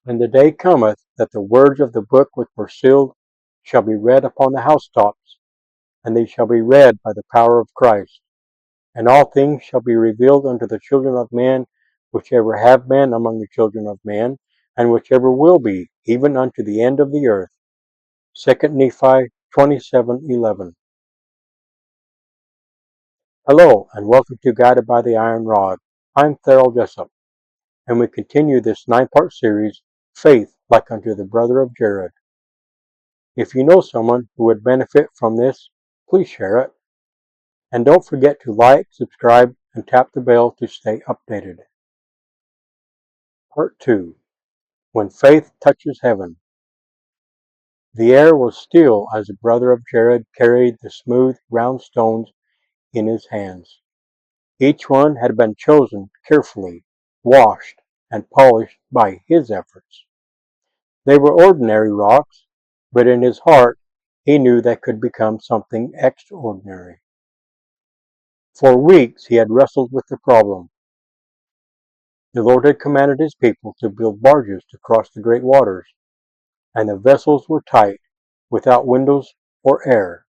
And the day cometh that the words of the book which were sealed shall be read upon the housetops, and they shall be read by the power of Christ. And all things shall be revealed unto the children of men, which ever have been among the children of men, and which ever will be, even unto the end of the earth. 2 Nephi 27:11. Hello, and welcome to Guided by the Iron Rod. I'm Thurl Jessup, and we continue this 9-part series, Faith Like Unto the Brother of Jared. If you know someone who would benefit from this, please share it. And don't forget to like, subscribe, and tap the bell to stay updated. Part 2. When Faith Touches Heaven. The air was still as the brother of Jared carried the smooth, round stones in his hands. Each one had been chosen carefully, washed, and polished by his efforts. They were ordinary rocks, but in his heart he knew they could become something extraordinary. For weeks he had wrestled with the problem. The Lord had commanded his people to build barges to cross the great waters, and the vessels were tight, without windows or air.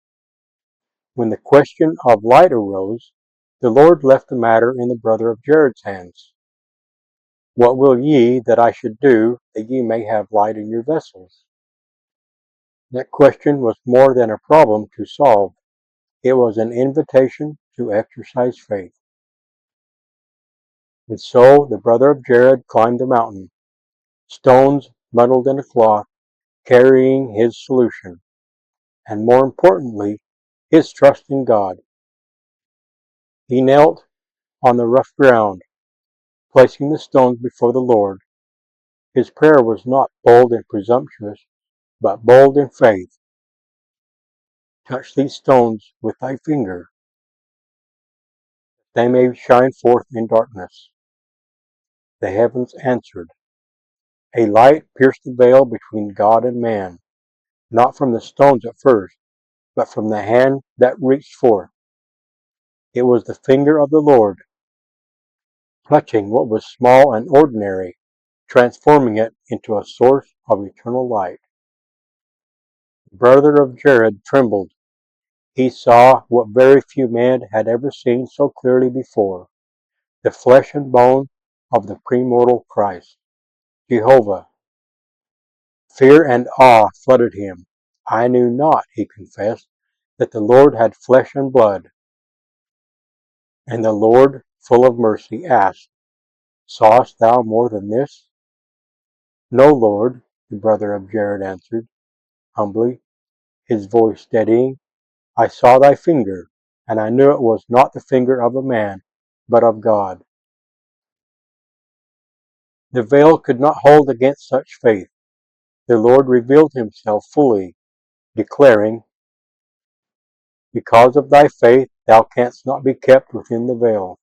When the question of light arose, the Lord left the matter in the brother of Jared's hands. What will ye that I should do, that ye may have light in your vessels? That question was more than a problem to solve. It was an invitation to exercise faith. And so the brother of Jared climbed the mountain, stones muddled in a cloth, carrying his solution, and more importantly, his trust in God. He knelt on the rough ground, placing the stones before the Lord. His prayer was not bold and presumptuous, but bold in faith. Touch these stones with thy finger, they may shine forth in darkness. The heavens answered. A light pierced the veil between God and man, not from the stones at first, but from the hand that reached forth. It was the finger of the Lord, touching what was small and ordinary, transforming it into a source of eternal light. The brother of Jared trembled. He saw what very few men had ever seen so clearly before, the flesh and bone of the premortal Christ, Jehovah. Fear and awe flooded him. I knew not, he confessed, that the Lord had flesh and blood. And the Lord, full of mercy, asked, Sawest thou more than this? No, Lord, the brother of Jared answered, humbly, his voice steadying. I saw thy finger, and I knew it was not the finger of a man, but of God. The veil could not hold against such faith. The Lord revealed himself fully, declaring, Because of thy faith thou canst not be kept within the veil.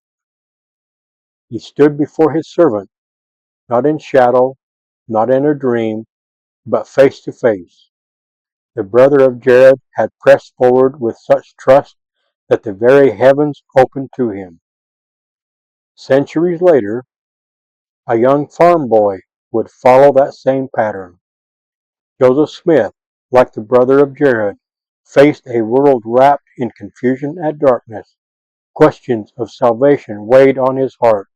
He stood before his servant, not in shadow, not in a dream, but face to face. The brother of Jared had pressed forward with such trust that the very heavens opened to him. Centuries later, a young farm boy would follow that same pattern. Joseph Smith, like the brother of Jared, faced a world wrapped in confusion and darkness. Questions of salvation weighed on his heart,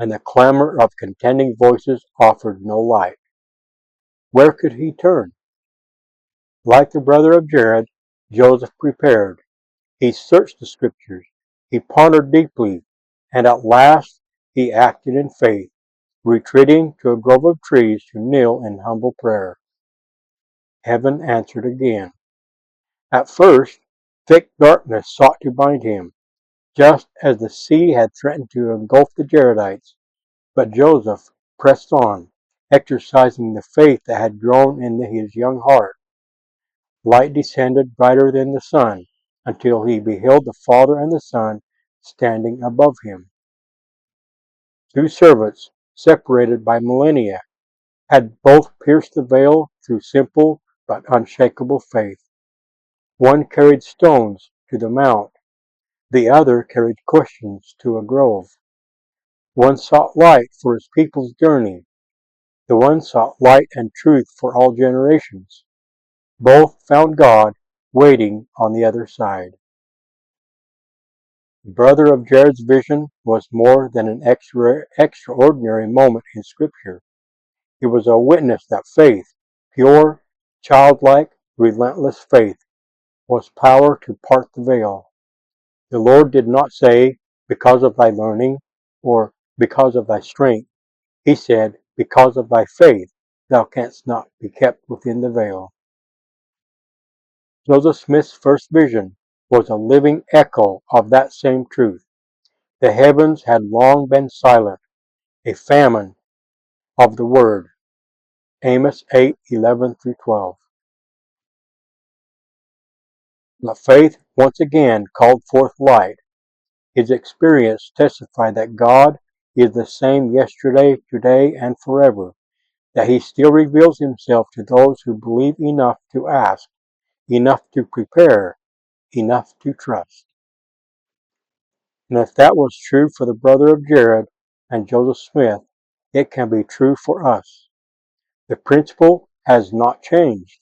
and the clamor of contending voices offered no light. Where could he turn? Like the brother of Jared, Joseph prepared. He searched the scriptures. He pondered deeply, and at last he acted in faith, retreating to a grove of trees to kneel in humble prayer. Heaven answered again. At first, thick darkness sought to bind him, just as the sea had threatened to engulf the Jaredites. But Joseph pressed on, exercising the faith that had grown in his young heart. Light descended brighter than the sun, until he beheld the Father and the Son standing above him. Two servants, separated by millennia, had both pierced the veil through simple but unshakable faith. One carried stones to the mount, the other carried questions to a grove. One sought light for his people's journey, The one sought light and truth for all generations. Both found God waiting on the other side. The brother of Jared's vision was more than an extraordinary moment in Scripture. It was a witness that faith, pure, childlike, relentless faith, was power to part the veil. The Lord did not say, because of thy learning, or because of thy strength. He said, because of thy faith, thou canst not be kept within the veil. Joseph Smith's first vision was a living echo of that same truth. The heavens had long been silent, a famine of the word. Amos 8:11-12. But faith once again called forth light. His experience testified that God is the same yesterday, today, and forever, that he still reveals himself to those who believe enough to ask, enough to prepare, enough to trust. And if that was true for the brother of Jared and Joseph Smith, it can be true for us. The principle has not changed.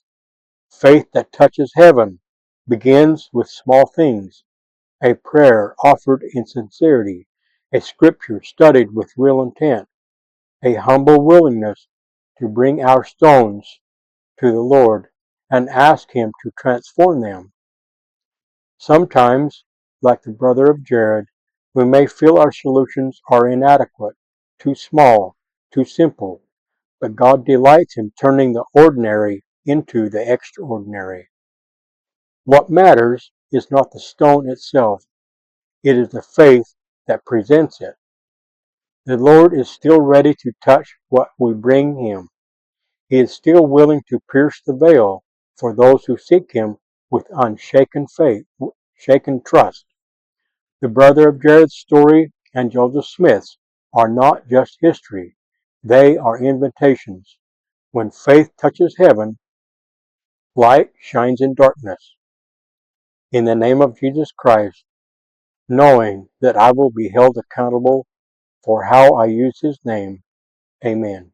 Faith that touches heaven begins with small things: a prayer offered in sincerity, a scripture studied with real intent, a humble willingness to bring our stones to the Lord and ask Him to transform them. Sometimes, like the brother of Jared, we may feel our solutions are inadequate, too small, too simple, but God delights in turning the ordinary into the extraordinary. What matters is not the stone itself, it is the faith that presents it. The Lord is still ready to touch what we bring Him. He is still willing to pierce the veil for those who seek Him with unshaken faith, shaken trust. The brother of Jared's story and Joseph Smith's are not just history, they are invitations. When faith touches heaven, light shines in darkness. In the name of Jesus Christ, knowing that I will be held accountable for how I use His name, amen.